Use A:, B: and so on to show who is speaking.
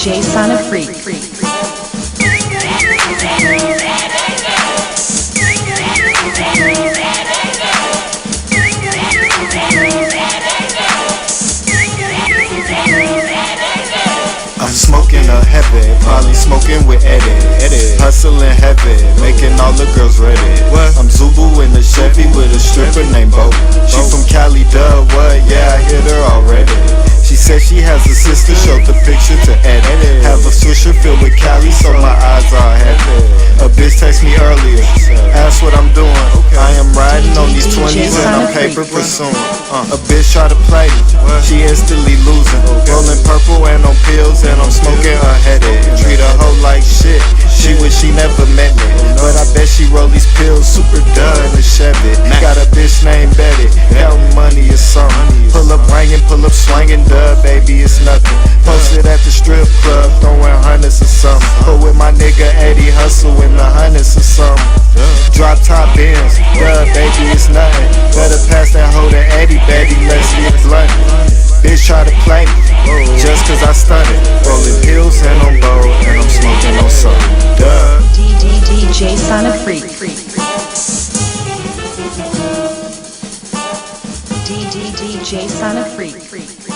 A: DJ Son of Freak.
B: I'm smoking a heavy, probably smoking with Eddy. Hustling heavy, making all the girls ready. I'm Zubu in a Chevy with a stripper named Bo. She from Cali, duh, what? Yeah, I hit her already. She said she has a sister, showed the picture to Eddy. Have a swisher filled with Cali, so my eyes are heavy. A bitch text me earlier, asked what I'm doing. I am riding on these 20s and I'm paper pursuing. A bitch try to play me, she instantly losing. Rolling purple and on pills and I'm smoking a headache. Treat a hoe like shit, she wish she never met me. But I bet she roll these pills super duh in a Chevy. Got a bitch named Betty, counting money or something. Pull up ringing, pull up swinging, duh, baby, it's nothing. Posted at the strip club, throwing hundreds or something. But with my nigga Eddy, hustle in the hundreds or something. Drop top ends, duh, baby, it's nothing. Better pass that hoe to Eddy, baby, let's get blunt. Bitch try to play me, just cause I stunted. Rolling pills and I'm bold, and I'm smoking on something, duh.
A: DJ Son of Freak. DJ Son of Freak.